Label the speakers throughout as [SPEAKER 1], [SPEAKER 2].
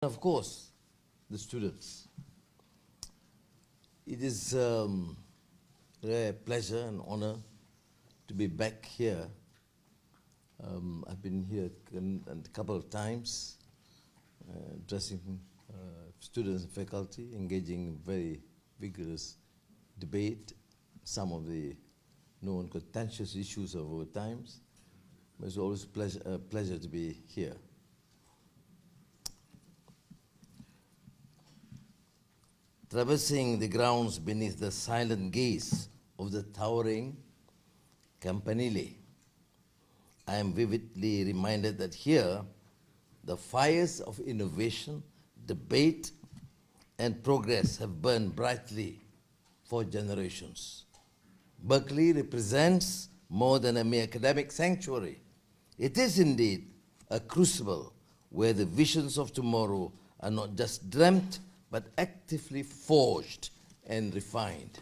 [SPEAKER 1] Of course, the students. It is a pleasure and honor to be back here. I've been here a couple of times, addressing students and faculty, engaging in very vigorous debate, some of the known contentious issues of our times. But it's always a pleasure to be here. Traversing the grounds beneath the silent gaze of the towering Campanile, I am vividly reminded that here, the fires of innovation, debate, and progress have burned brightly for generations. Berkeley represents more than a mere academic sanctuary. It is indeed a crucible where the visions of tomorrow are not just dreamt, but actively forged and refined.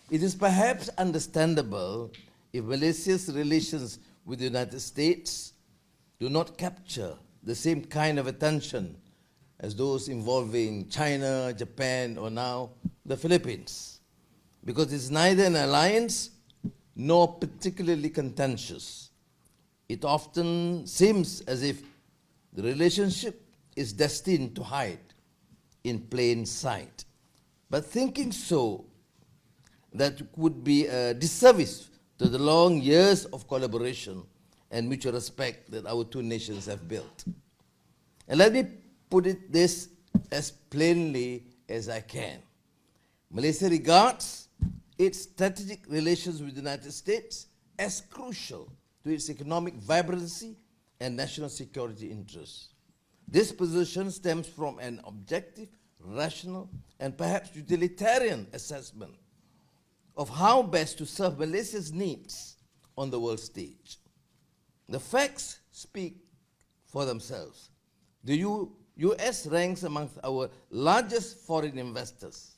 [SPEAKER 1] It is perhaps understandable if Malaysia's relations with the United States do not capture the same kind of attention as those involving China, Japan, or now the Philippines, because it's neither an alliance nor particularly contentious. It often seems as if the relationship is destined to hide in plain sight. But thinking so, that would be a disservice to the long years of collaboration and mutual respect that our two nations have built. And let me put it this as plainly as I can. Malaysia regards its strategic relations with the United States as crucial to its economic vibrancy and national security interests. This position stems from an objective, rational, and perhaps utilitarian assessment of how best to serve Malaysia's needs on the world stage. The facts speak for themselves. The US ranks amongst our largest foreign investors,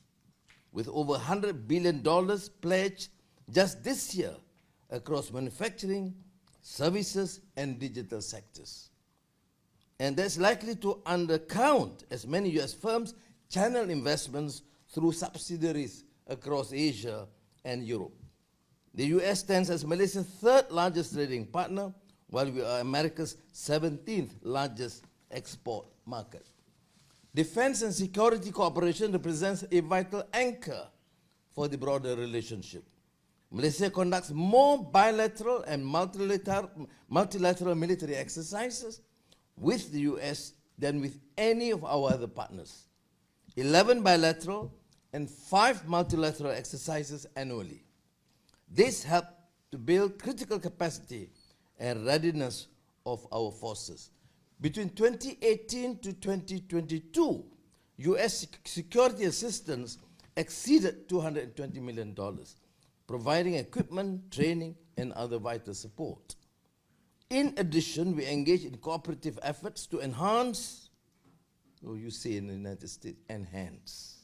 [SPEAKER 1] with over $100 billion pledged just this year across manufacturing, services, and digital sectors. And that's likely to undercount as many US firms channel investments through subsidiaries across Asia and Europe. The US stands as Malaysia's third largest trading partner, while we are America's 17th largest export market. Defense and security cooperation represents a vital anchor for the broader relationship. Malaysia conducts more bilateral and multilateral military exercises with the US than with any of our other partners. 11 bilateral and 5 multilateral exercises annually. This helped to build critical capacity and readiness of our forces. Between 2018 to 2022, US security assistance exceeded $220 million, providing equipment, training, and other vital support. In addition, we engage in cooperative efforts to enhance, you say in the United States, enhance.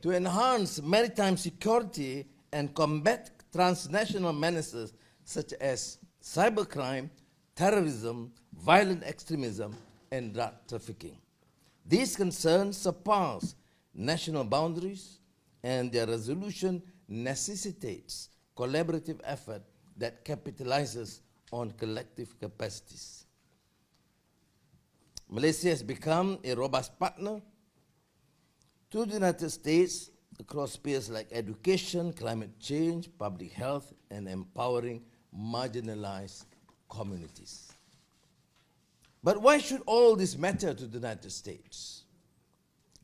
[SPEAKER 1] To enhance maritime security and combat transnational menaces such as cybercrime, terrorism, violent extremism, and drug trafficking. These concerns surpass national boundaries, and their resolution necessitates collaborative effort that capitalizes on collective capacities. Malaysia has become a robust partner to the United States across spheres like education, climate change, public health, and empowering marginalized communities. But why should all this matter to the United States?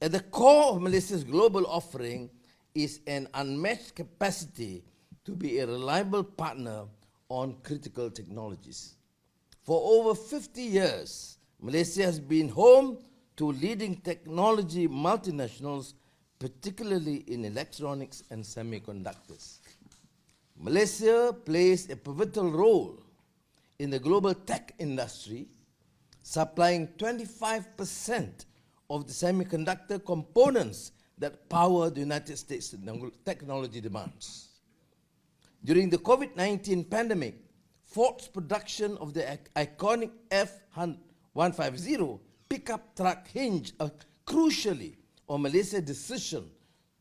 [SPEAKER 1] At the core of Malaysia's global offering is an unmatched capacity to be a reliable partner on critical technologies. For over 50 years, Malaysia has been home to leading technology multinationals, particularly in electronics and semiconductors. Malaysia plays a pivotal role in the global tech industry, supplying 25% of the semiconductor components that power the United States technology demands. During the COVID-19 pandemic, Ford's production of the iconic 150 pickup truck hinged crucially on Malaysia's decision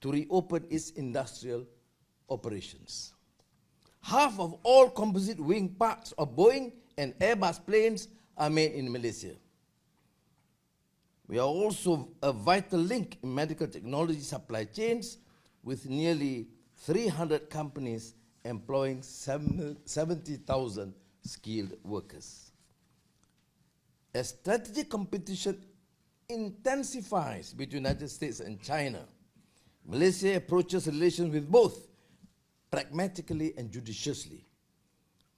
[SPEAKER 1] to reopen its industrial operations. Half of all composite wing parts of Boeing and Airbus planes are made in Malaysia. We are also a vital link in medical technology supply chains, with nearly 300 companies employing 70,000 skilled workers. As strategic competition intensifies between the United States and China, Malaysia approaches relations with both pragmatically and judiciously.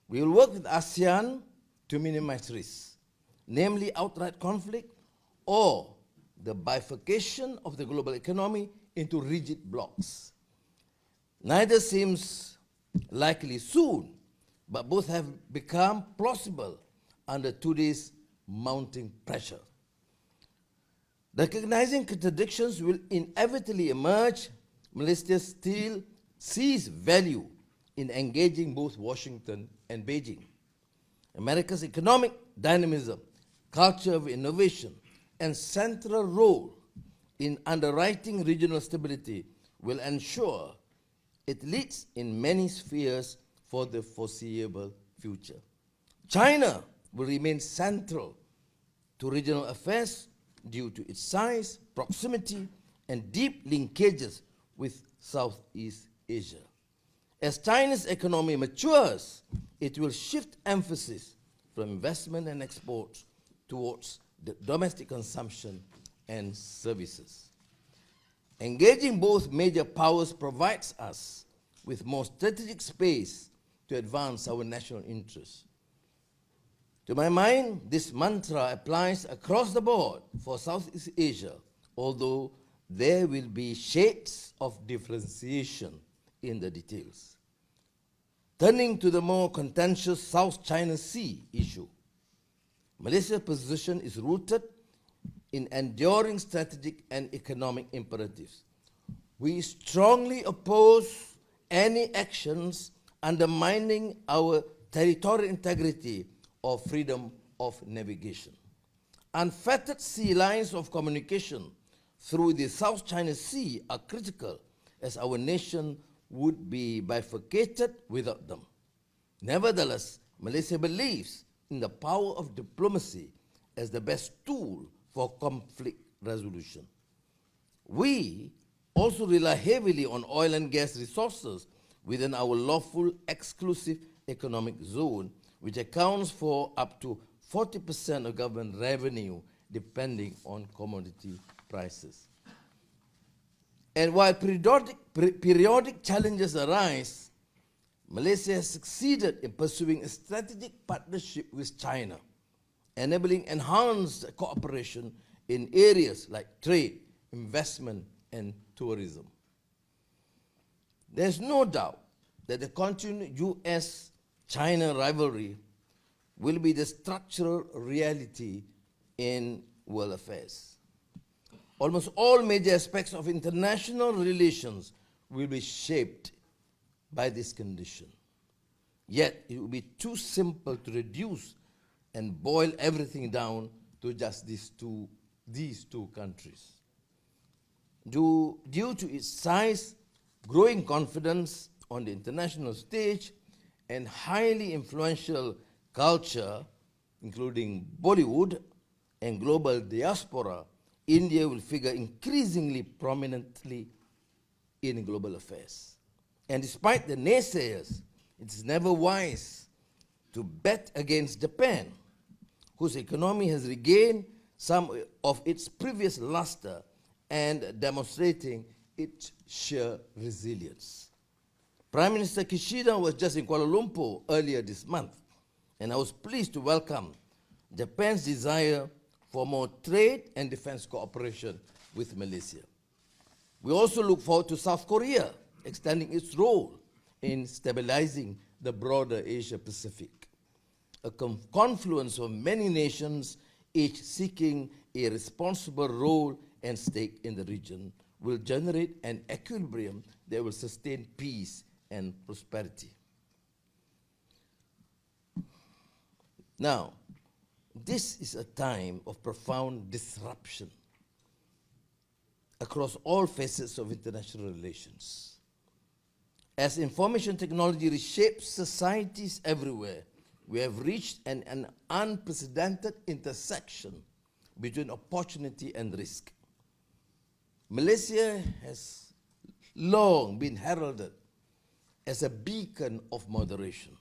[SPEAKER 1] We will work with ASEAN to minimize risks, namely outright conflict or the bifurcation of the global economy into rigid blocks. Neither seems likely soon, but both have become plausible under today's mounting pressure. Recognizing contradictions will inevitably emerge. Malaysia still sees value in engaging both Washington and Beijing. America's economic dynamism, culture of innovation, and central role in underwriting regional stability will ensure it leads in many spheres for the foreseeable future. China will remain central to regional affairs due to its size, proximity, and deep linkages with Southeast Asia. As China's economy matures, it will shift emphasis from investment and exports towards the domestic consumption and services. Engaging both major powers provides us with more strategic space to advance our national interests. To my mind, this mantra applies across the board for Southeast Asia, although there will be shades of differentiation in the details. Turning to the more contentious South China Sea issue, Malaysia's position is rooted in enduring strategic and economic imperatives. We strongly oppose any actions undermining our territorial integrity or freedom of navigation. Unfettered sea lines of communication through the South China Sea are critical, as our nation would be bifurcated without them. Nevertheless, Malaysia believes in the power of diplomacy as the best tool for conflict resolution. We also rely heavily on oil and gas resources within our lawful exclusive economic zone, which accounts for up to 40% of government revenue, depending on commodity prices. And while periodic challenges arise, Malaysia has succeeded in pursuing a strategic partnership with China, enabling enhanced cooperation in areas like trade, investment, and tourism. There's no doubt that the continued US-China rivalry will be the structural reality in world affairs. Almost all major aspects of international relations will be shaped by this condition. Yet it would be too simple to reduce and boil everything down to just these two countries. Due to its size, growing confidence on the international stage, and highly influential culture, including Bollywood and global diaspora, India will figure increasingly prominently in global affairs. And despite the naysayers, it is never wise to bet against Japan, whose economy has regained some of its previous luster and demonstrating its sheer resilience. Prime Minister Kishida was just in Kuala Lumpur earlier this month, and I was pleased to welcome Japan's desire for more trade and defense cooperation with Malaysia. We also look forward to South Korea extending its role in stabilizing the broader Asia-Pacific. A confluence of many nations, each seeking a responsible role and stake in the region, will generate an equilibrium that will sustain peace and prosperity. Now, this is a time of profound disruption across all facets of international relations. As information technology reshapes societies everywhere, we have reached an unprecedented intersection between opportunity and risk. Malaysia has long been heralded as a beacon of moderation,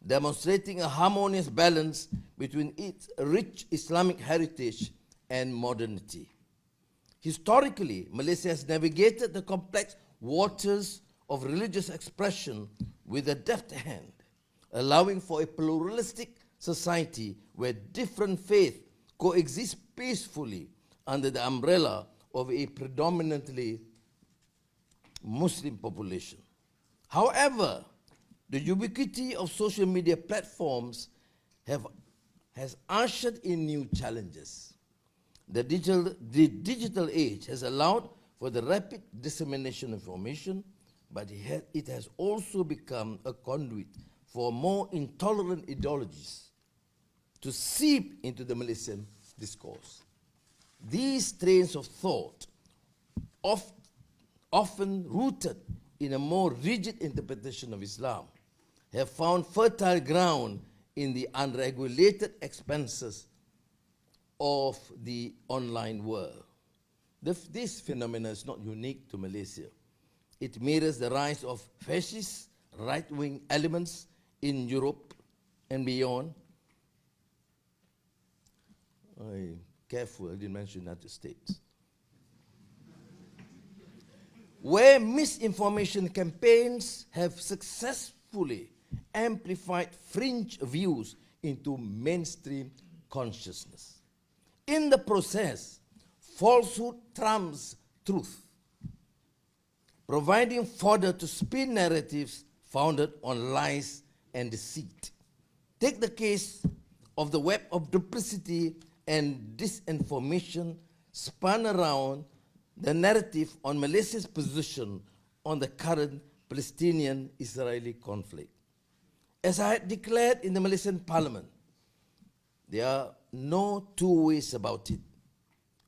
[SPEAKER 1] demonstrating a harmonious balance between its rich Islamic heritage and modernity. Historically, Malaysia has navigated the complex waters of religious expression with a deft hand, allowing for a pluralistic society where different faiths coexist peacefully under the umbrella of a predominantly Muslim population. However, the ubiquity of social media platforms has ushered in new challenges. The digital age has allowed for the rapid dissemination of information, but it has also become a conduit for more intolerant ideologies to seep into the Malaysian discourse. These trains of thought, often rooted in a more rigid interpretation of Islam, have found fertile ground in the unregulated expanses of the online world. This phenomenon is not unique to Malaysia. It mirrors the rise of fascist right-wing elements in Europe and beyond. Careful, I didn't mention United States. Where misinformation campaigns have successfully amplified fringe views into mainstream consciousness. In the process, falsehood trumps truth, providing fodder to spin narratives founded on lies and deceit. Take the case of the web of duplicity and disinformation spun around the narrative on Malaysia's position on the current Palestinian-Israeli conflict. As I had declared in the Malaysian Parliament, there are no two ways about it.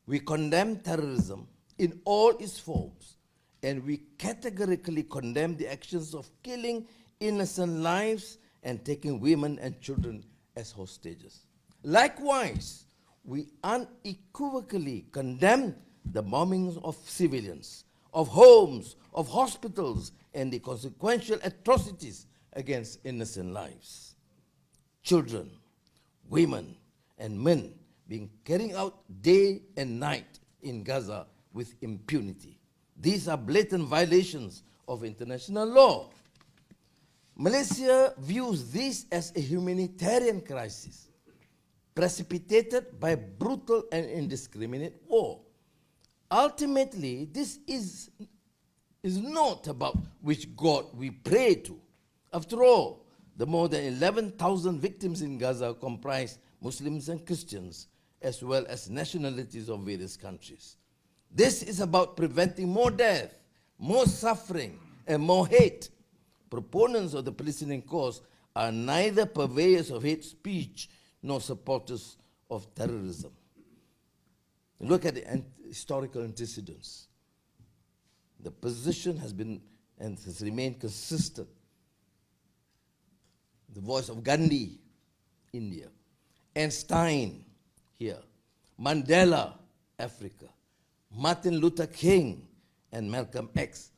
[SPEAKER 1] We condemn terrorism in all its forms, and we categorically condemn the actions of killing innocent lives and taking women and children as hostages. Likewise, we unequivocally condemn the bombings of civilians, of homes, of hospitals, and the consequential atrocities against innocent lives. Children, women, and men being carried out day and night in Gaza with impunity. These are blatant violations of international law. Malaysia views this as a humanitarian crisis precipitated by brutal and indiscriminate war. Ultimately, this is not about which God we pray to. After all, the more than 11,000 victims in Gaza comprise Muslims and Christians, as well as nationalities of various countries. This is about preventing more death, more suffering, and more hate. Proponents of the Palestinian cause are neither purveyors of hate speech nor supporters of terrorism. Look at the historical antecedents. The position has been and has remained consistent. The voice of Gandhi, India, Einstein, here, Mandela, Africa, Martin Luther King, and Malcolm X.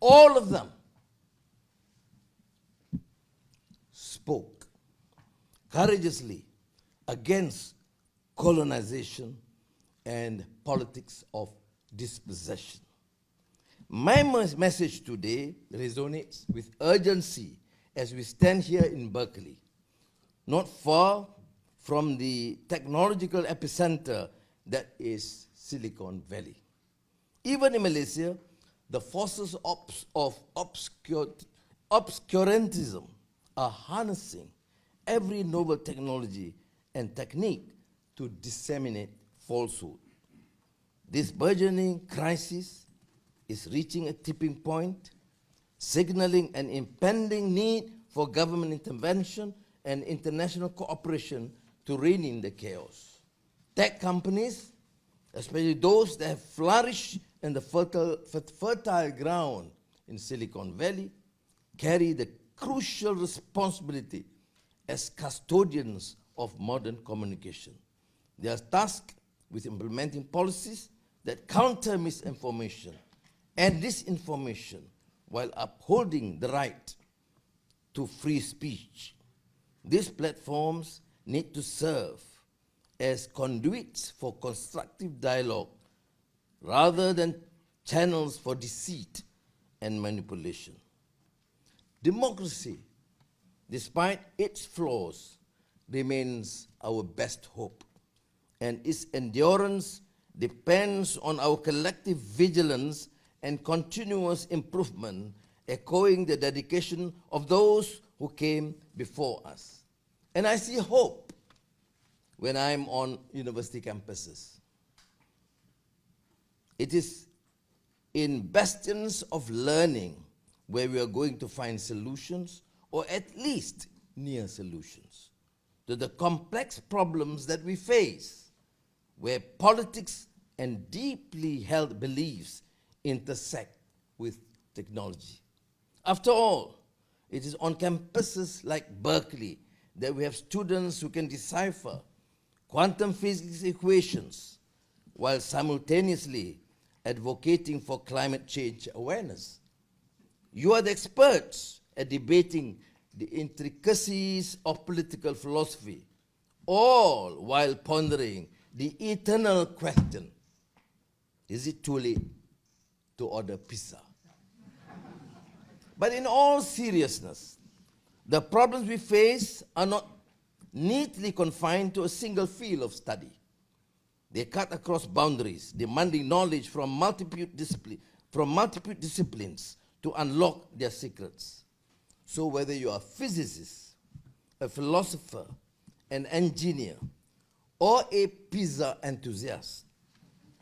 [SPEAKER 1] All of them spoke courageously against colonization and politics of dispossession. My message today resonates with urgency as we stand here in Berkeley, not far from the technological epicenter that is Silicon Valley. Even in Malaysia, the forces of obscurantism are harnessing every novel technology and technique to disseminate falsehood. This burgeoning crisis is reaching a tipping point, signaling an impending need for government intervention and international cooperation to rein in the chaos. Tech companies, especially those that have flourished in the fertile ground in Silicon Valley, carry the crucial responsibility as custodians of modern communication. They are tasked with implementing policies that counter misinformation and disinformation while upholding the right to free speech. These platforms need to serve as conduits for constructive dialogue rather than channels for deceit and manipulation. Democracy, despite its flaws, remains our best hope, and its endurance depends on our collective vigilance and continuous improvement, echoing the dedication of those who came before us. And I see hope when I'm on university campuses. It is in bastions of learning where we are going to find solutions, or at least near solutions, to the complex problems that we face, where politics and deeply held beliefs intersect with technology. After all, it is on campuses like Berkeley that we have students who can decipher quantum physics equations while simultaneously advocating for climate change awareness. You are the experts at debating the intricacies of political philosophy, all while pondering the eternal question, is it too late to order pizza? But in all seriousness, the problems we face are not neatly confined to a single field of study. They cut across boundaries, demanding knowledge from multiple disciplines to unlock their secrets. So whether you are a physicist, a philosopher, an engineer, or a pizza enthusiast,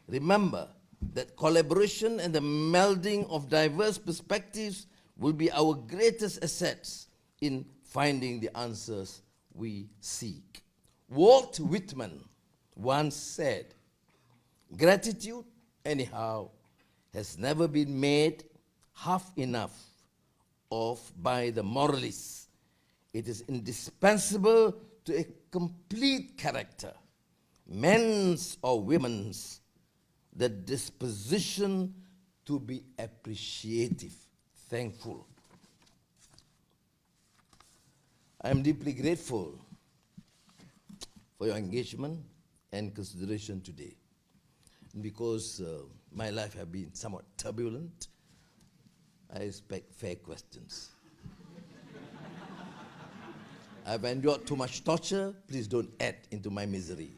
[SPEAKER 1] remember that collaboration and the melding of diverse perspectives will be our greatest assets in finding the answers we seek. Walt Whitman once said, "Gratitude, anyhow, has never been made half enough of by the moralists. It is indispensable to a complete character, men's or women's, the disposition to be appreciative, thankful." I am deeply grateful for your engagement and consideration today. Because my life has been somewhat turbulent, I expect fair questions. I've endured too much torture. Please don't add into my misery.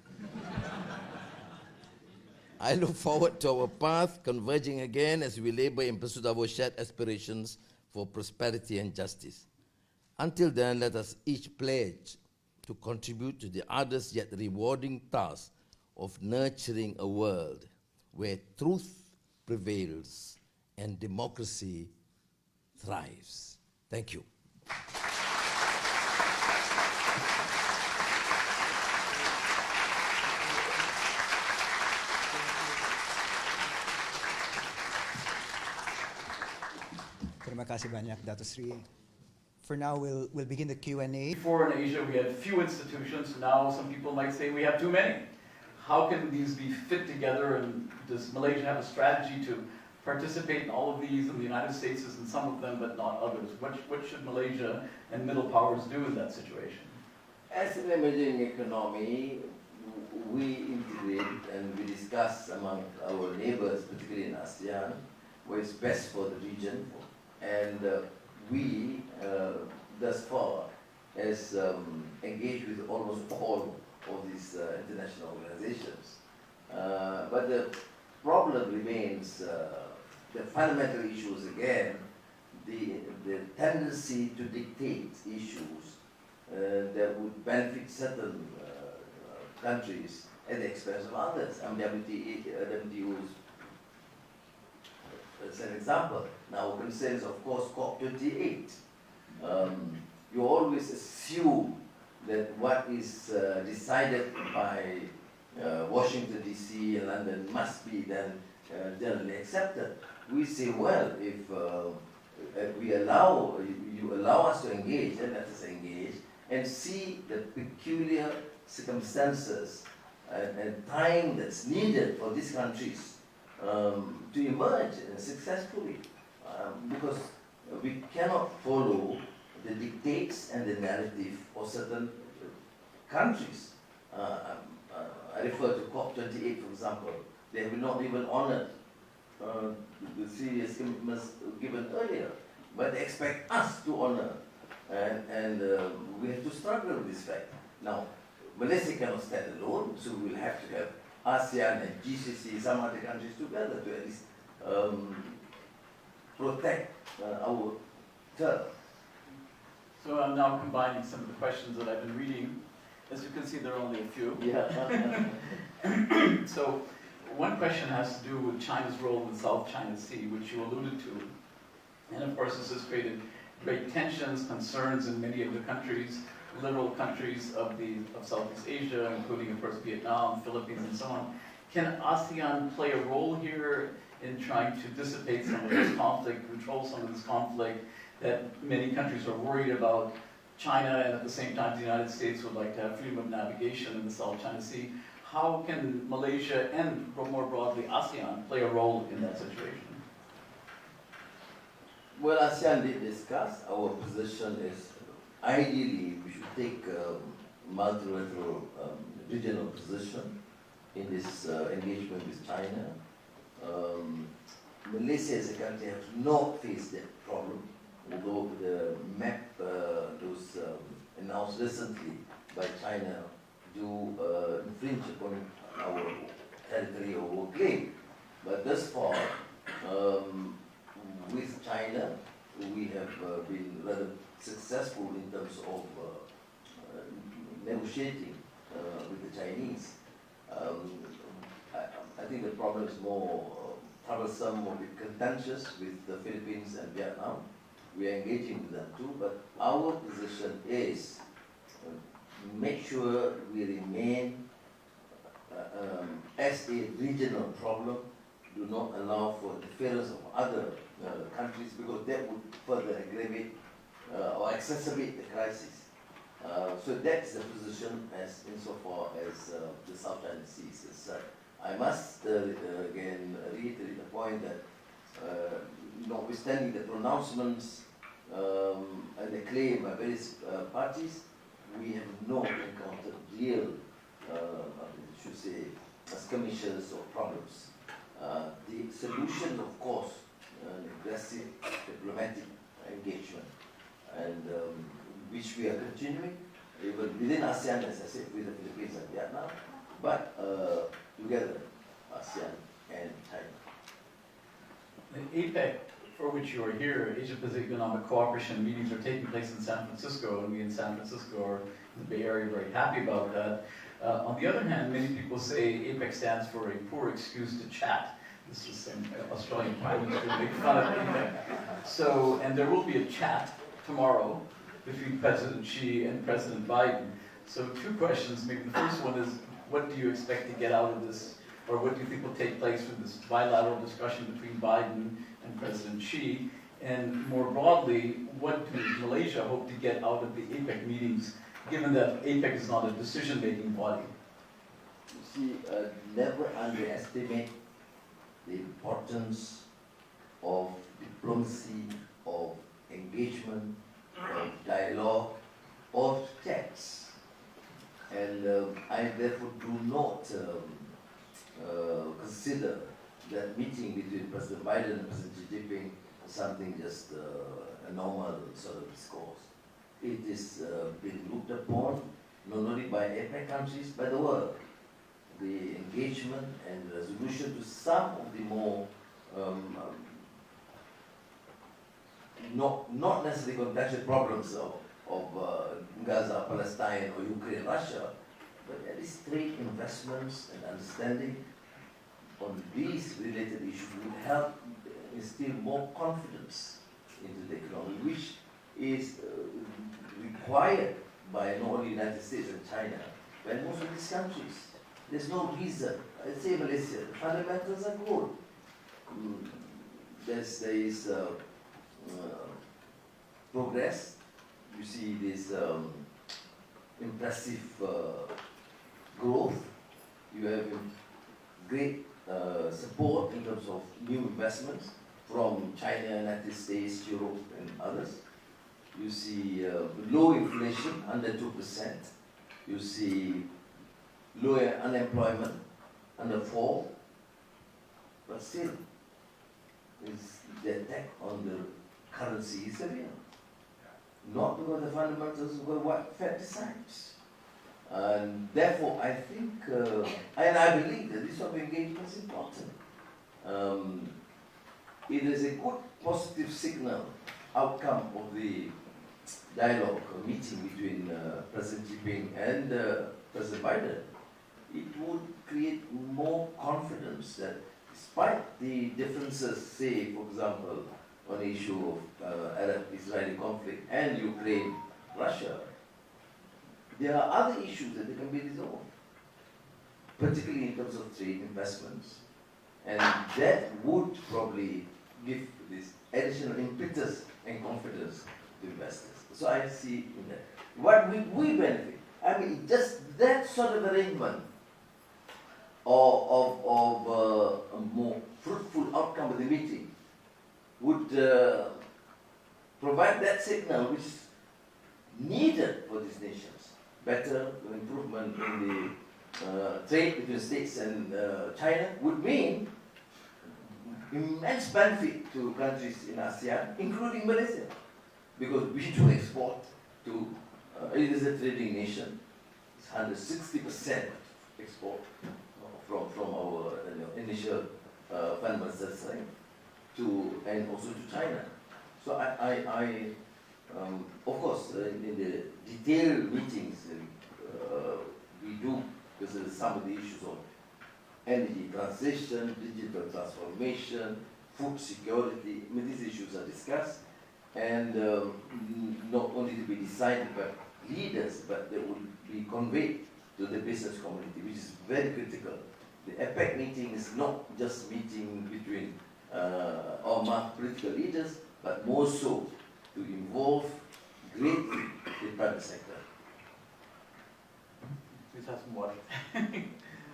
[SPEAKER 1] I look forward to our path converging again as we labor in pursuit of our shared aspirations for prosperity and justice. Until then, let us each pledge to contribute to the arduous yet rewarding task of nurturing a world where truth prevails and democracy thrives. Thank you.
[SPEAKER 2] Terima kasih banyak, Dato Sri. For now, we'll begin the Q&A.
[SPEAKER 3] Before in Asia, we had few institutions. Now, some people might say we have too many. How can these be fit together, and does Malaysia have a strategy to participate in all of these? And the United States is in some of them, but not others. What should Malaysia and middle powers do in that situation?
[SPEAKER 1] As an emerging economy, we integrate and we discuss among our neighbors, particularly in ASEAN, what is best for the region. And we, thus far, has engaged with almost all of these international organizations. But the problem remains, the fundamental issues again, the tendency to dictate issues that would benefit certain countries at the expense of others. WTO as an example. Now, concerns, of course, COP28. You always assume that what is decided by Washington DC and London must be then generally accepted. We say, well, if you allow us to engage, then let us engage and see the peculiar circumstances and time that's needed for these countries to emerge successfully. Because we cannot follow the dictates and the narrative of certain countries. I refer to COP28, for example. They have not even honored the serious commitments given earlier, but they expect us to honor, and we have to struggle with this fact. Now, Malaysia cannot stand alone, so we will have to have ASEAN and GCC, some other countries together to at least protect our turf.
[SPEAKER 3] So I'm now combining some of the questions that I've been reading. As you can see, there are only a few.
[SPEAKER 1] Yeah.
[SPEAKER 3] So one question has to do with China's role in the South China Sea, which you alluded to. And of course, this has created great tensions, concerns in many of the countries, liberal countries of Southeast Asia, including, of course, Vietnam, Philippines, and so on. Can ASEAN play a role here in trying to dissipate some of this conflict, control some of this conflict that many countries are worried about? China, and at the same time, the United States would like to have freedom of navigation in the South China Sea. How can Malaysia and, more broadly, ASEAN play a role in that situation?
[SPEAKER 1] Well, ASEAN did discuss. Our position is ideally we should take multilateral regional position in this engagement with China. Malaysia as a country has not faced that problem, although the map was announced recently by China do infringe upon our territory or claim. But thus far, with China, we have been rather successful in terms of negotiating with the Chinese. I think the problem is more troublesome, more contentious with the Philippines and Vietnam. We are engaging with them too, but our position is make sure we remain as a regional problem, do not allow for interference of other countries, because that would further aggravate or exacerbate the crisis. So that's the position as insofar as the South China Sea is concerned. I must again reiterate the point that notwithstanding the pronouncements and the claim by various parties, we have not encountered real, I should say, skirmishes or problems. The solution, of course, an aggressive diplomatic engagement, and which we are continuing, even within ASEAN, as I said, with the Philippines and Vietnam, but together, ASEAN and China.
[SPEAKER 3] The APEC, for which you are here, Asia-Pacific Economic Cooperation meetings are taking place in San Francisco, and we in San Francisco or in the Bay Area are very happy about that. On the other hand, many people say APEC stands for a poor excuse to chat. This is some Australian Prime Minister make fun of APEC. So, and there will be a chat tomorrow between President Xi and President Biden. So two questions. Maybe the first one is, what do you expect to get out of this, or what do you think will take place from this bilateral discussion between Biden and President Xi? And more broadly, what does Malaysia hope to get out of the APEC meetings, given that APEC is not a decision-making body?
[SPEAKER 1] You see, never underestimate the importance of diplomacy, of engagement, of dialogue, of chats. And I therefore do not consider that meeting between President Biden and President Xi Jinping something just a normal sort of discourse. It is being looked upon not only by APEC countries, but the world. The engagement and resolution to some of the more not necessarily contentious problems of Gaza, Palestine, or Ukraine, Russia, but at least trade, investments, and understanding on these related issues will help instill more confidence into the economy, which is required by not only United States and China, but most of these countries. There's no reason. I say Malaysia, the fundamentals are good. There is progress. You see this impressive growth. You have great support in terms of new investments from China, United States, Europe, and others. You see low inflation, under 2%. You see low unemployment, under 4%. But still, the attack on the currency is severe. Not because the fundamentals were what Fed decides. And therefore, I think, and I believe that this sort of engagement is important. It is a good positive signal outcome of the dialogue or meeting between President Xi Jinping and President Biden. It would create more confidence that despite the differences, say, for example, on the issue of Arab-Israeli conflict and Ukraine, Russia, there are other issues that can be resolved, particularly in terms of trade investments. And that would probably give this additional impetus and confidence to investors. So I see in that. What we benefit, I mean, just that sort of arrangement of a more fruitful outcome of the meeting would provide that signal which is needed for these nations. Better improvement in the trade between states and China would mean immense benefit to countries in ASEAN, including Malaysia, because we do export to, it is a trading nation. It's 160% export from our initial fundamentals to, and also to China. So of course, in the detailed meetings, we do, because some of the issues of energy transition, digital transformation, food security, I mean, these issues are discussed, and not only to be decided by leaders, but they will be conveyed to the business community, which is very critical. The APEC meeting is not just meeting between our political leaders, but more so to involve greatly the private sector.
[SPEAKER 3] Please have some water.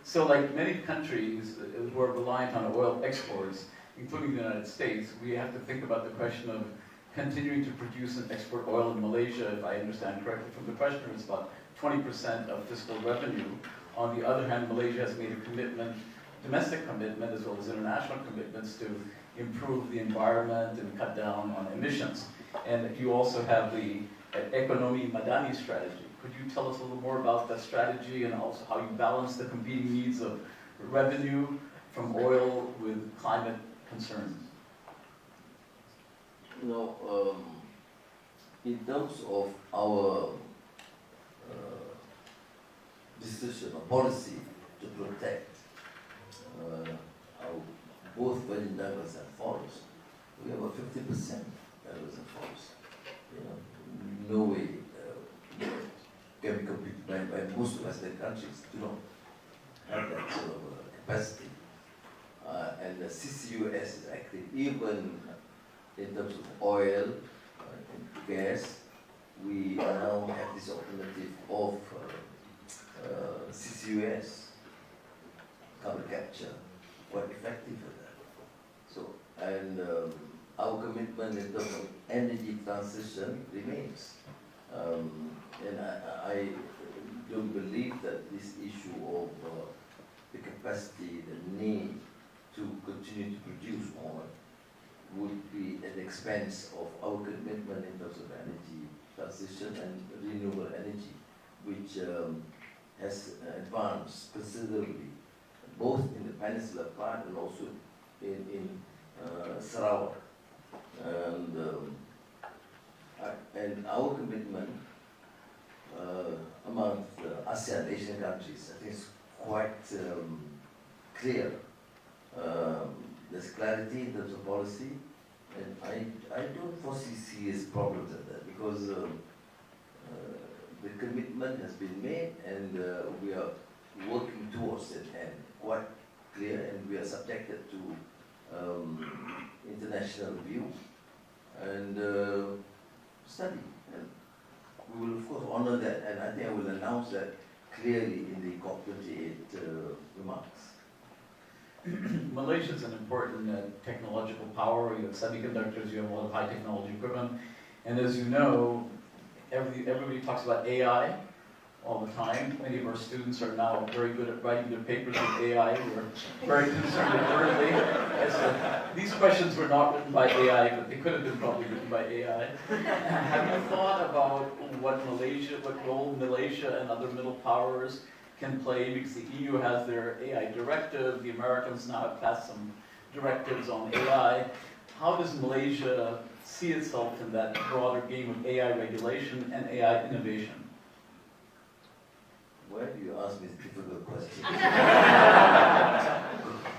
[SPEAKER 3] So like many countries who are reliant on oil exports, including the United States, we have to think about the question of continuing to produce and export oil in Malaysia. If I understand correctly from the questioner, it's about 20% of fiscal revenue. On the other hand, Malaysia has made a commitment, domestic commitment as well as international commitments to improve the environment and cut down on emissions. And you also have the Ekonomi Madani strategy. Could you tell us a little more about that strategy and also how you balance the competing needs of revenue from oil with climate concerns?
[SPEAKER 1] You know, in terms of our decision or policy to protect our both virgin jungles and forests, we have a 50% jungles and forests. You know, no way can be competed by most Western countries. Do not have that sort of capacity. And the CCUS is active even in terms of oil and gas. We now have this alternative of CCUS, carbon capture, quite effective at that. So, and our commitment in terms of energy transition remains. And I don't believe that this issue of the capacity, the need to continue to produce oil would be at the expense of our commitment in terms of energy transition and renewable energy, which has advanced considerably, both in the Peninsula part and also in Sarawak. And our commitment among the ASEAN Asian countries, I think, is quite clear. There's clarity in terms of policy, and I don't foresee serious problems at that, because the commitment has been made, and we are working towards it, and quite clear, and we are subjected to international review and study. And we will of course honor that, and I think I will announce that clearly in the COP28 remarks.
[SPEAKER 3] Malaysia is an important technological power. You have semiconductors, you have a lot of high technology equipment, and as you know, everybody talks about AI all the time. Many of our students are now very good at writing their papers with AI. We're very concerned with Berkeley. These questions were not written by AI, but they could have been probably written by AI. Have you thought about what role Malaysia and other middle powers can play? Because the EU has their AI directive, the Americans now have passed some directives on AI. How does Malaysia see itself in that broader game of AI regulation and AI innovation?
[SPEAKER 1] Why do you ask me difficult questions? I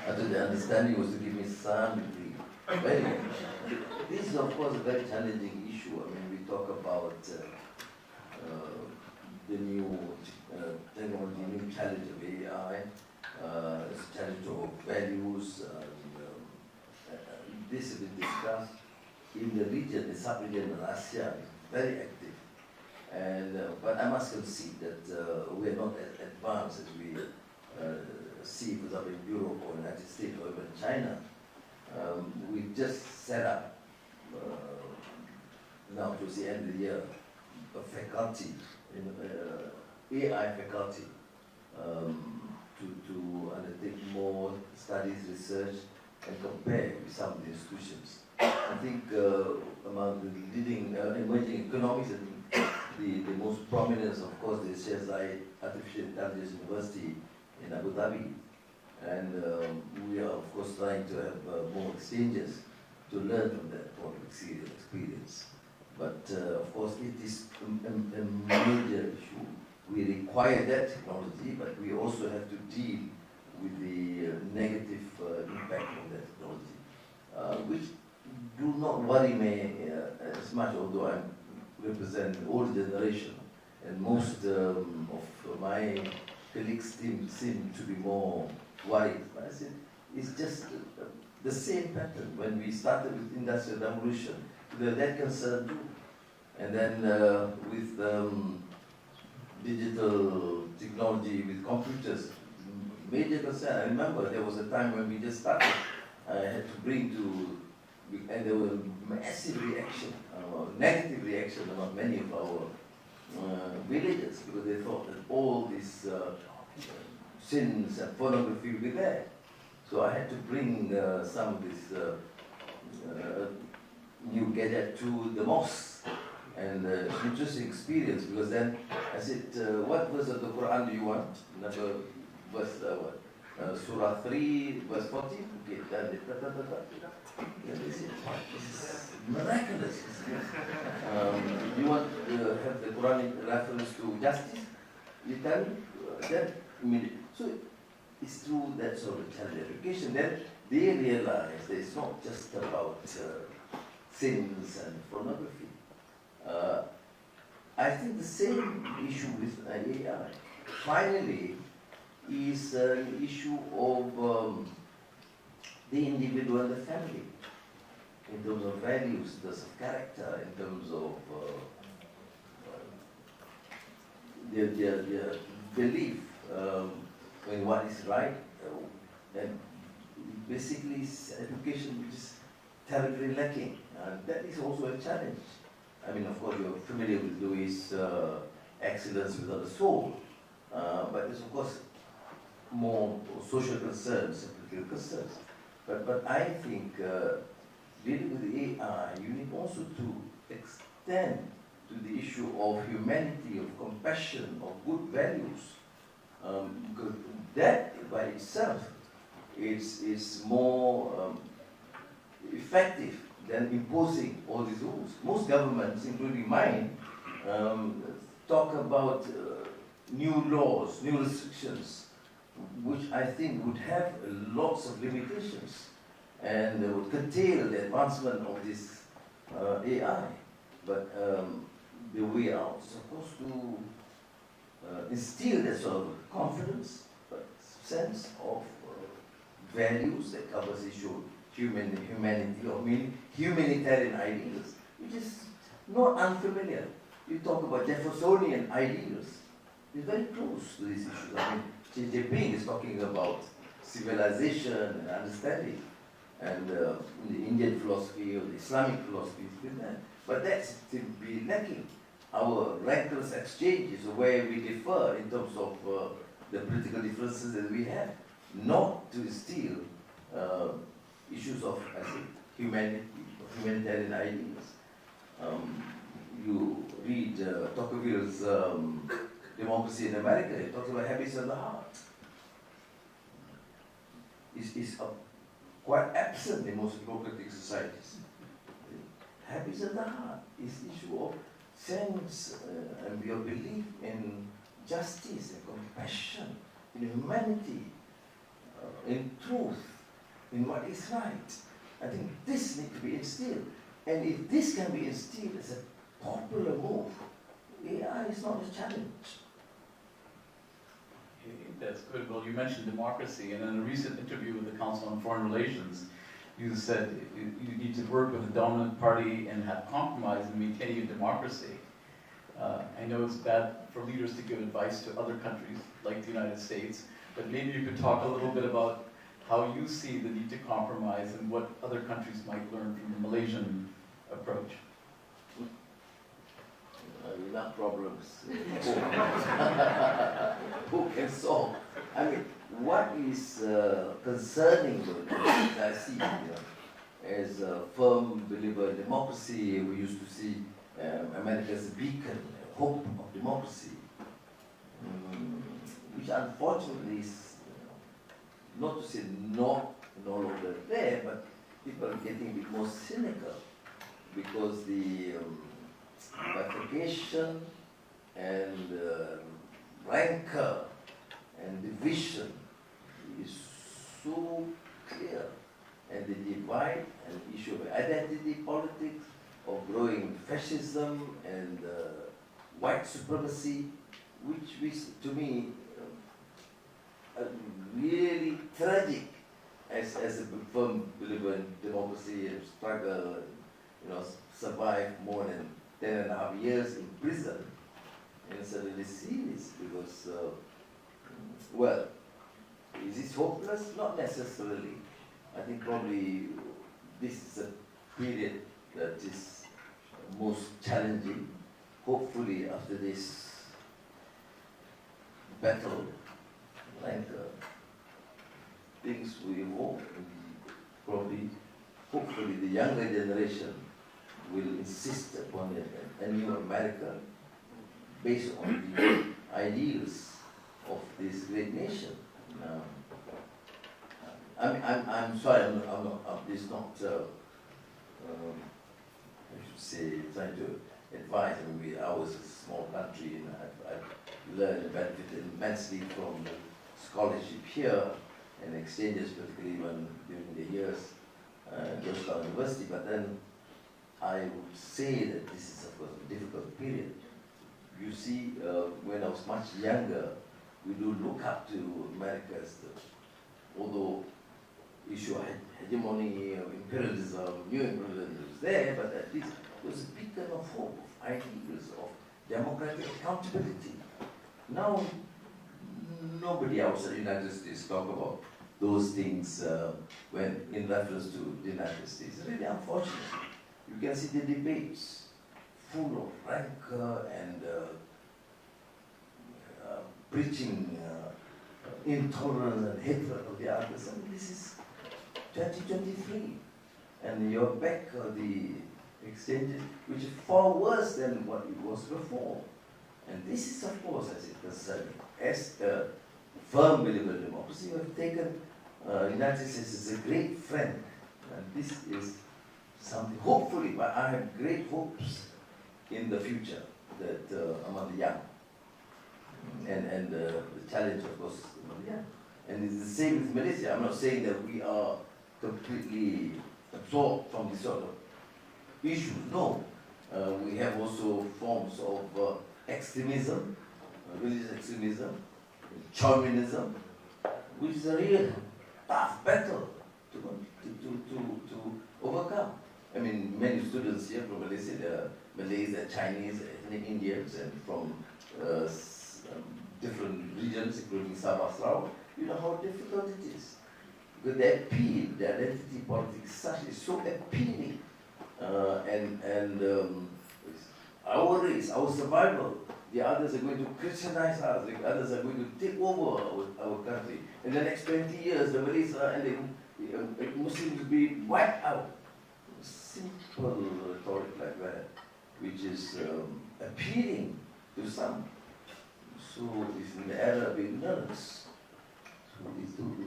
[SPEAKER 1] thought the understanding was to give me some degree. This is of course a very challenging issue. I mean, we talk about the new technology, new challenge of AI, it's a challenge of values. This has been discussed in the region, the sub-region in Asia, very active. And but I must concede that we are not as advanced as we see, for example, in Europe or United States or even China. We've just set up now towards the end of the year a faculty, AI faculty, to undertake more studies, research, and compare with some of the institutions. I think among the leading emerging economies, I think the most prominent, of course, is CSI Artificial Intelligence University in Abu Dhabi. And we are, of course, trying to have more exchanges to learn from that experience. But, of course, it is a major issue. We require that technology, but we also have to deal with the negative impact of that technology, which do not worry me as much, although I represent the old generation, and most of my colleagues seem to be more worried. But I said, it's just the same pattern. When we started with Industrial Revolution, we had that concern too. And then with digital technology, with computers, major concern. I remember there was a time when we just started, I had to bring to, and there was massive reaction, negative reaction among many of our villagers, because they thought that all these sins and pornography would be there. So I had to bring some of this new gadget to the mosque. And interesting experience, because then I said, what verse of the Quran do you want? Number verse what? Surah 3, verse 14. Okay, done it. This is miraculous. You want to have the Quran in reference to justice? You tell me that immediately. So it's through that sort of child education that they realize that it's not just about sins and pornography. I think the same issue with AI, finally, is an issue of the individual and the family, in terms of values, in terms of character, in terms of their belief in what is right, and basically education which is terribly lacking. And that is also a challenge. I mean, of course, you're familiar with Louis' Excellence Without a Soul, but there's, of course, more social concerns and political concerns. But I think dealing with AI, you need also to extend to the issue of humanity, of compassion, of good values. Because that by itself is more effective than imposing all these rules. Most governments, including mine, talk about new laws, new restrictions, which I think would have lots of limitations and would curtail the advancement of this AI. But the way out is supposed to instill that sort of confidence, but sense of values that covers issue of humanity or humanitarian ideals, which is not unfamiliar. You talk about Jeffersonian ideals, it's very close to these issues. I mean, Xi Jinping is talking about civilization and understanding, and the Indian philosophy or the Islamic philosophy is with that. But that's simply lacking. Our rancorous exchanges where we differ in terms of the political differences that we have, not to instill issues of, I think, humanitarian ideals. You read Tocqueville's Democracy in America, it talks about habits of the heart. It's quite absent in most democratic societies. Habits of the heart is issue of sense and your belief in justice and compassion, in humanity, in truth, in what is right. I think this needs to be instilled. And if this can be instilled as a popular move, AI is not a challenge.
[SPEAKER 3] That's good. Well, you mentioned democracy, and in a recent interview with the Council on Foreign Relations, you said you need to work with the dominant party and have compromise in maintaining a democracy. I know it's bad for leaders to give advice to other countries, like the United States, but maybe you could talk a little bit about how you see the need to compromise and what other countries might learn from the Malaysian approach.
[SPEAKER 1] Enough problems. Who can solve? I mean, what is concerning I see, as a firm believer in democracy, we used to see America as a beacon, a hope of democracy, which unfortunately is, not to say no longer there, but people are getting a bit more cynical because the bifurcation and rancor and division is so clear, and the divide and issue of identity politics, of growing fascism and white supremacy, which to me really tragic as a firm believer in democracy and struggle, survive more than 10.5 years in prison, and suddenly see this because, well, is this hopeless? Not necessarily. I think probably this is a period that is most challenging. Hopefully after this battle, things will evolve. Probably, hopefully the younger generation will insist upon a new America based on the ideals of this great nation. I'm sorry, I'm not, this is not, I should say, trying to advise. I mean, I was a small country and I've learned and benefited immensely from the scholarship here and exchanges, particularly when during the years at Georgetown University. But then I would say that this is, of course, a difficult period. You see, when I was much younger, we do look up to America as although issue of hegemony, of imperialism, new imperialism was there, but at least there was a beacon of hope, of ideals, of democratic accountability. Now, nobody outside the United States talk about those things when in reference to the United States. It's really unfortunate. You can see the debates full of rancor and preaching intolerance and hatred of the others. I mean, this is 2023, and you're back the exchanges, which is far worse than what it was before. And this is, of course, as it concerns, as a firm believer in democracy, we have taken United States as a great friend, and this is something, hopefully, but I have great hopes in the future that among the young, and the challenge, of course, among the young. And it's the same with Malaysia. I'm not saying that we are completely absorbed from this sort of issues, no. We have also forms of extremism, religious extremism, chauvinism, which is a real tough battle to overcome. I mean, many students here from Malaysia, they are Malays, they're Chinese, ethnic Indians, and from different regions, including Sabah, Sarawak. You know how difficult it is. Because the appeal, the identity politics is so appealing. Our race, our survival, the others are going to Christianize us, the others are going to take over our country. In the next 20 years, the Malays and the Muslims will be wiped out. Simple rhetoric like that, which is appealing to some. So it's in the era of ignorance.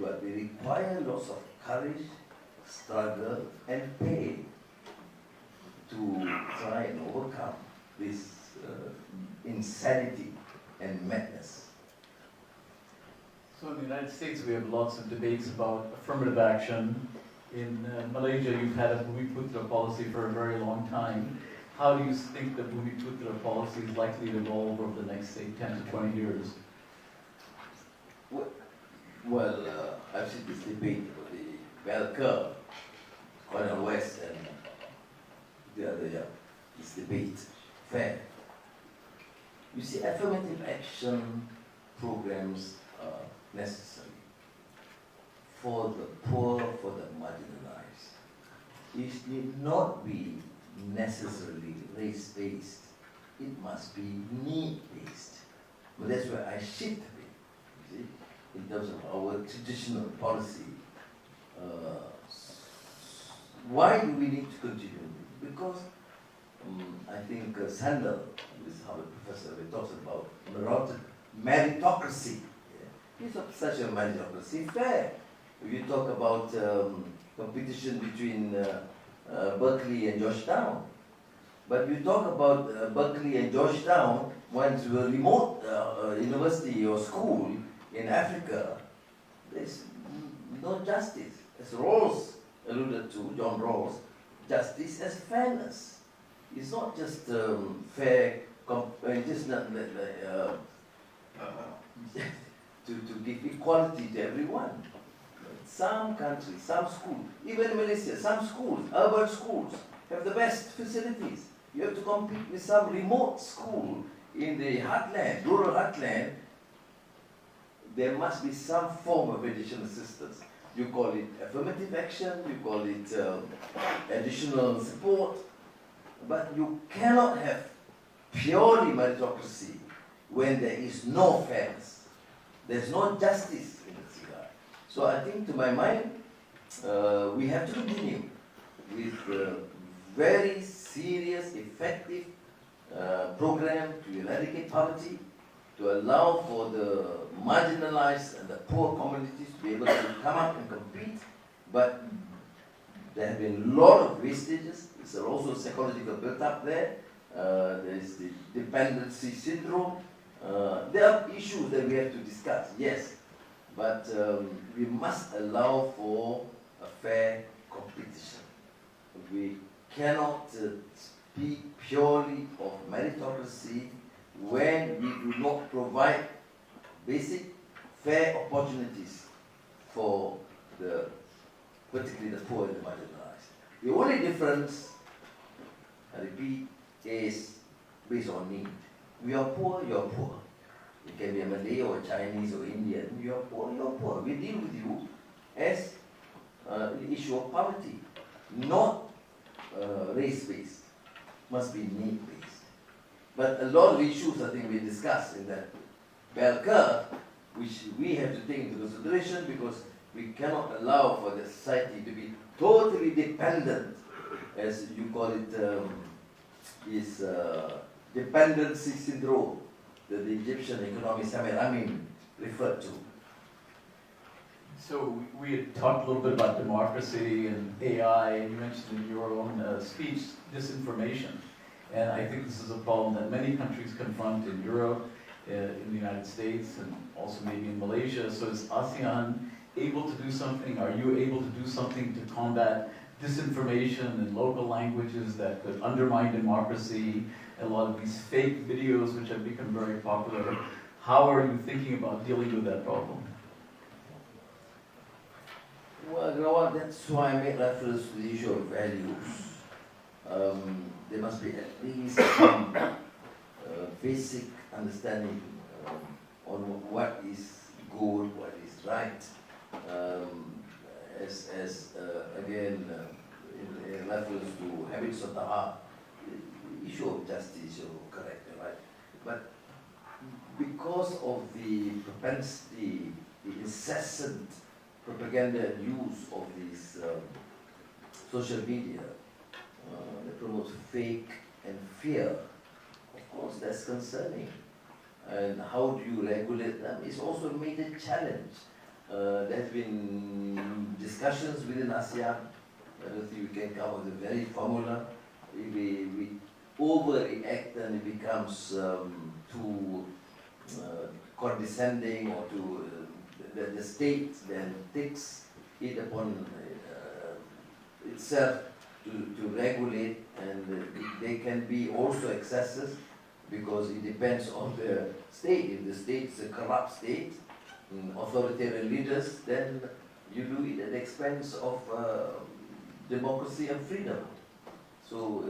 [SPEAKER 1] But they require lots of courage, struggle, and pain to try and overcome this insanity and madness.
[SPEAKER 3] So in the United States, we have lots of debates about affirmative action. In Malaysia, you've had a Bumi-Putra policy for a very long time. How do you think the Bumi-Putra policy is likely to evolve over the next, say, 10 to 20 years?
[SPEAKER 1] Well, I've seen this debate about the bell curve, Cornel West and the other, this debate, fair. You see, affirmative action programs are necessary for the poor, for the marginalized. It need not be necessarily race-based. It must be need-based. But that's where I shift a bit, you see, in terms of our traditional policy. Why do we need to continue? Because I think Sandel, who is Harvard professor, he talks about meritocracy. Yeah. He's such a meritocracy fair. If you talk about competition between Berkeley and Georgetown, but you talk about Berkeley and Georgetown, one to a remote university or school in Africa, there's no justice. As Rawls alluded to, John Rawls, justice as fairness. It's not just fair, just not to give equality to everyone. Some countries, some schools, even in Malaysia, some schools, urban schools, have the best facilities. You have to compete with some remote school in the heartland, rural heartland. There must be some form of additional assistance. You call it affirmative action, you call it additional support, but you cannot have purely meritocracy when there is no fairness. There's no justice in this regard. So I think, to my mind, we have to continue with very serious, effective program to eradicate poverty, to allow for the marginalized and the poor communities to be able to come up and compete. But there have been a lot of wastages. There's also psychological build-up there. There is the dependency syndrome. There are issues that we have to discuss, yes. But we must allow for a fair competition. We cannot speak purely of meritocracy when we do not provide basic fair opportunities for particularly the poor and the marginalized. The only difference, I repeat, is based on need. We are poor, you are poor. You can be a Malay or Chinese or Indian. You are poor, you are poor. We deal with you as the issue of poverty, not race-based. Must be need-based. But a lot of issues, I think, we discussed in that bell curve, which we have to take into consideration because we cannot allow for the society to be totally dependent, as you call it, is dependency syndrome that the Egyptian economist Samir Amin referred to.
[SPEAKER 3] So we had talked a little bit about democracy and AI, and you mentioned in your own speech disinformation. And I think this is a problem that many countries confront in Europe, in the United States, and also maybe in Malaysia. So is ASEAN able to do something? Are you able to do something to combat disinformation in local languages that could undermine democracy, a lot of these fake videos which have become very popular. How are you thinking about dealing with that problem?
[SPEAKER 1] Well, you know what, that's why I made reference to the issue of values. There must be at least some basic understanding on what is good, what is right. Again, in reference to habits of the heart, the issue of justice, you're correct, right? But because of the propensity, the incessant propaganda and use of these social media that promotes fake and fear, of course that's concerning. And how do you regulate them is also a major challenge. There have been discussions within ASEAN. I don't think we can come up with a very formula. We overreact and it becomes too condescending, or to the state then takes it upon itself to regulate, and they can be also excesses because it depends on the state. If the state is a corrupt state, authoritarian leaders, then you do it at the expense of democracy and freedom. So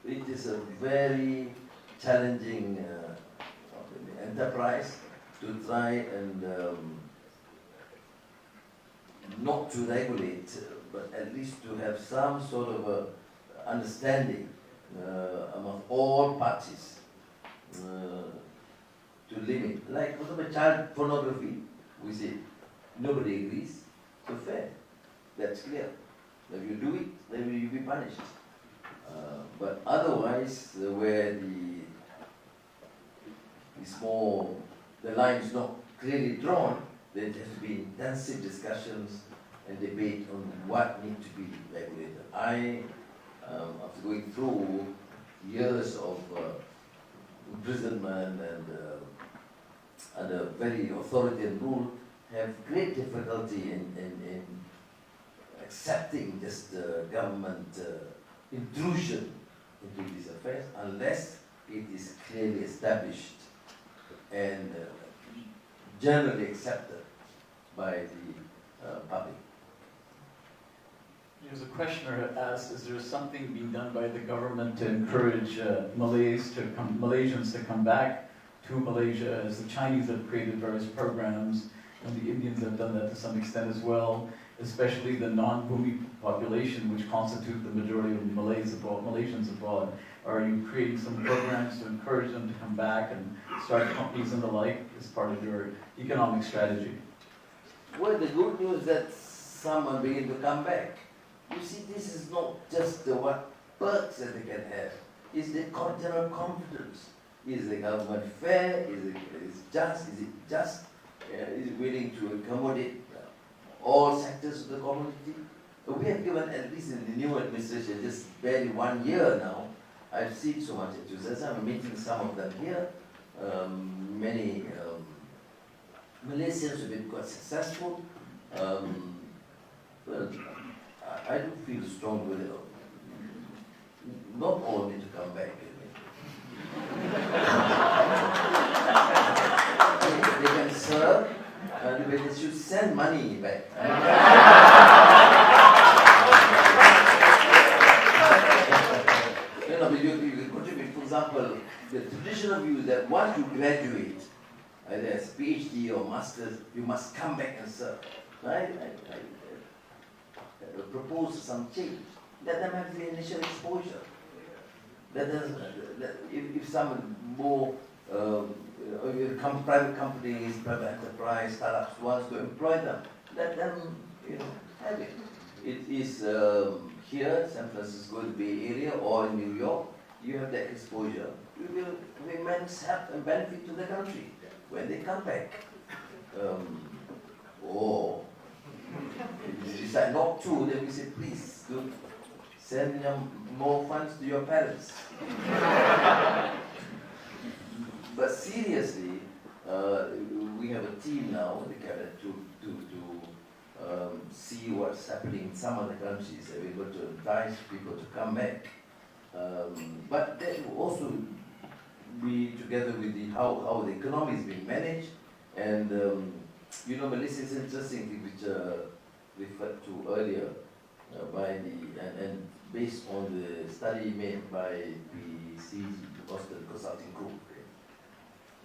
[SPEAKER 1] it is a very challenging enterprise to try and not to regulate, but at least to have some sort of a understanding among all parties to limit. Like, for example, child pornography, we say nobody agrees, so fair, that's clear. If you do it, then you will be punished. But otherwise, where the line is not clearly drawn, there has to be intensive discussions and debate on what needs to be regulated. After going through years of imprisonment and under very authoritarian rule, have great difficulty in accepting just government intrusion into these affairs unless it is clearly established and generally accepted by the public.
[SPEAKER 3] There's a questioner who asks, is there something being done by the government to encourage Malaysians to come back to Malaysia, as the Chinese have created various programs, and the Indians have done that to some extent as well, especially the non-Bhumi population, which constitute the majority of Malaysians abroad. Are you creating some programs to encourage them to come back and start companies and the like as part of your economic strategy?
[SPEAKER 1] Well, the good news is that some are beginning to come back. You see, this is not just what perks that they can have. It's the general confidence. Is the government fair? Is it just? Is it just? Is it willing to accommodate all sectors of the community? We have given, at least in the new administration, just barely 1 year now, I've seen so much enthusiasm. I'm meeting some of them here. Many Malaysians have been quite successful. Well, I do feel strong with it. Not all need to come back. They can serve, and they should send money back. You can contribute. For example, the traditional view is that once you graduate, either as PhD or master's, you must come back and serve. Right? I propose some change. Let them have the initial exposure. If some more private companies, private enterprise, startups wants to employ them, let them have it. It is here, San Francisco, the Bay Area, or in New York, you have that exposure. You will have immense help and benefit to the country when they come back. Or if you decide not to, then we say, please, do send them more funds to your parents. But seriously, we have a team now in the cabinet to see what what's happening in some other countries, we're able to advise people to come back. But that will also be together with how the economy is being managed. And Malaysia is interesting thing which referred to earlier and based on the study made by the Boston Consulting Group.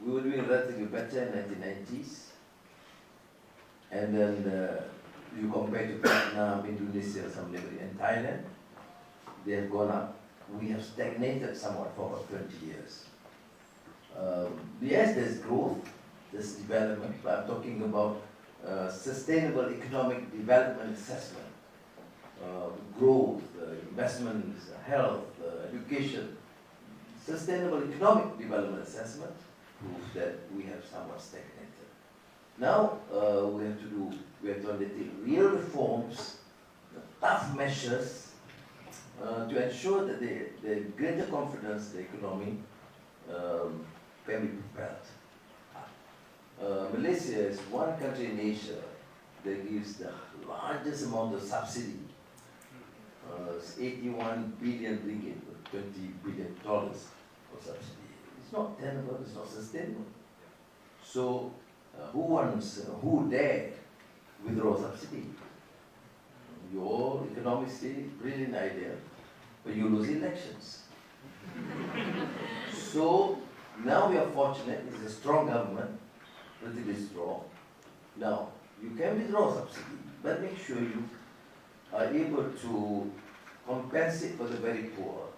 [SPEAKER 1] We were doing relatively better in the 1990s. And then you compare to Vietnam, Indonesia, and Thailand, they have gone up. We have stagnated somewhat for about 20 years. Yes, there's growth, there's development, but I'm talking about sustainable economic development assessment, growth, investments, health, education. Sustainable economic development assessment proves that we have somewhat stagnated. Now we have to undertake real reforms, tough measures to ensure that the greater confidence the economy can be propelled. Malaysia is one country in Asia that gives the largest amount of subsidy. It's 81 billion ringgit, $20 billion of subsidy. It's not tenable, it's not sustainable. So who dare withdraw subsidy? Your economists say, brilliant idea, but you lose elections. So now we are fortunate, it's a strong government, relatively strong. Now, you can withdraw subsidy, but make sure you are able to compensate for the very poor,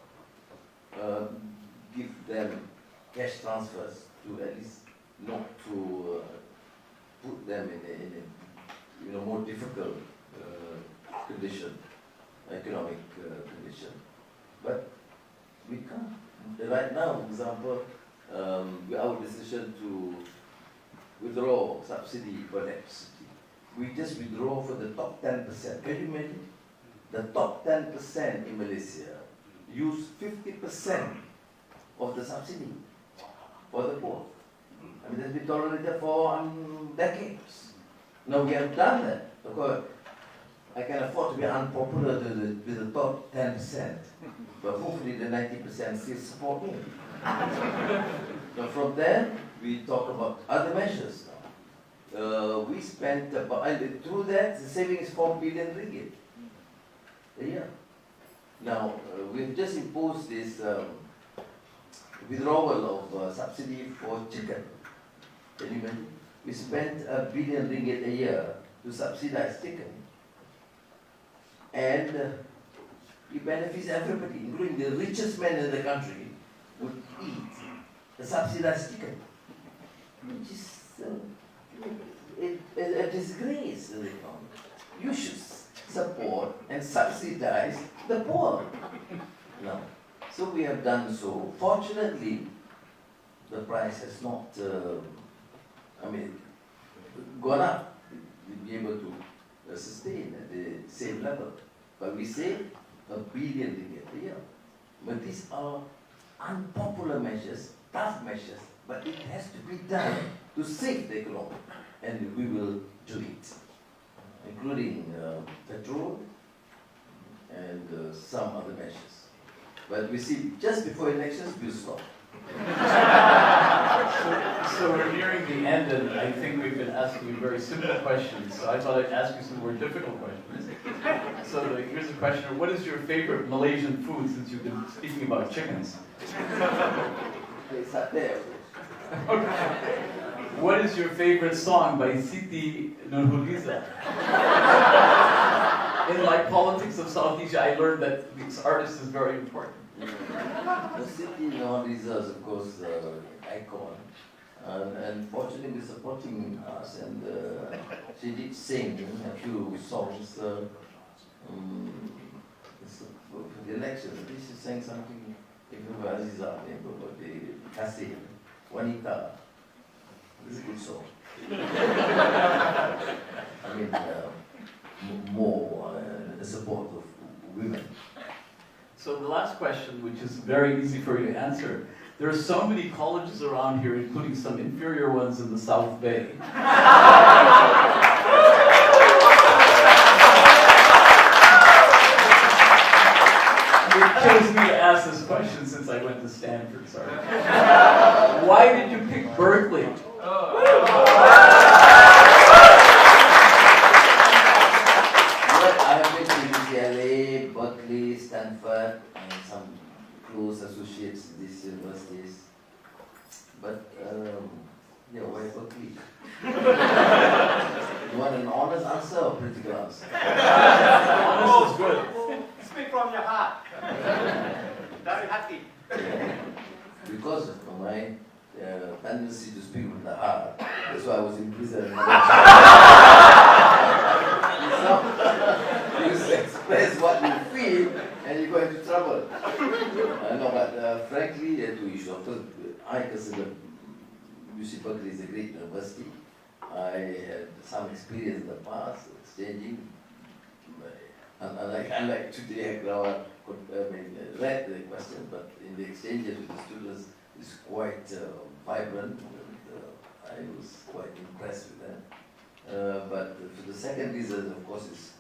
[SPEAKER 1] give them cash transfers to at least not to put them in a more difficult condition, economic condition. But we can't. Right now, for example, our decision to withdraw subsidy for electricity, we just withdraw for the top 10%. Can you imagine? The top 10% in Malaysia use 50% of the subsidy for the poor. I mean, that's been tolerated for decades. Now we have done that. Of course, I can afford to be unpopular with the top 10%, but hopefully the 90% still support me. Now from there, we talk about other measures now. We spent about, through that, the saving is 4 billion ringgit a year. Now, we've just imposed this withdrawal of subsidy for chicken. Can you imagine? We spent 1 billion ringgit a year to subsidize chicken. And it benefits everybody, including the richest men in the country would eat the subsidized chicken, which is a disgrace in the economy. You should support and subsidize the poor. No. So we have done so. Fortunately, the price has not, gone up. We'll be able to sustain at the same level. But we save 1 billion ringgit a year. But these are unpopular measures, tough measures, but it has to be done to save the economy. And we will do it, including petrol and some other measures. But we see just before elections, we'll stop.
[SPEAKER 3] So we're nearing the end, and I think we've been asking you very simple questions. So I thought I'd ask you some more difficult questions. So here's a question: what is your favorite Malaysian food, since you've been speaking about chickens?
[SPEAKER 1] It's up there.
[SPEAKER 3] Okay. What is your favorite song by Siti Nurhaliza? In my politics of South Asia, I learned that this artist is very important.
[SPEAKER 1] The Siti Nurhaliza is, of course, icon. And fortunately, we're supporting us, and she did sing a few songs for the elections. She sang something, if you were Aziza, the Kasih, Wanita. It's a good song. More support of women.
[SPEAKER 3] So the last question, which is very easy for you to answer. There are so many colleges around here, including some inferior ones in the South Bay. to Stanford, sorry. Why did you pick Berkeley?
[SPEAKER 1] I have been to UCLA, Berkeley, Stanford, and some close associates in these universities. But, yeah, why Berkeley? You want an honest answer or political answer?
[SPEAKER 3] Honest is good.
[SPEAKER 4] Speak from your heart. Very happy.
[SPEAKER 1] Because of my tendency to speak with the heart, that's why I was in prison. You express what you feel and you go into trouble. No, but frankly, to issue, of course, I consider UC Berkeley is a great university. I had some experience in the past exchanging. Unlike today, I read the question, but in the exchanges with the students, it's quite vibrant. And, I was quite impressed with that. But for the second reason, of course, is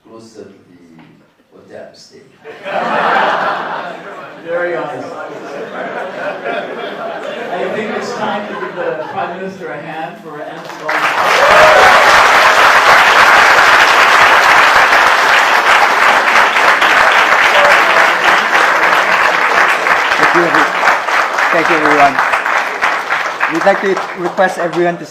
[SPEAKER 1] closer to the Punjab state.
[SPEAKER 3] Very honest. I think it's time to give the Prime Minister a hand for answering all the
[SPEAKER 2] Thank you, everyone. We'd like to request everyone to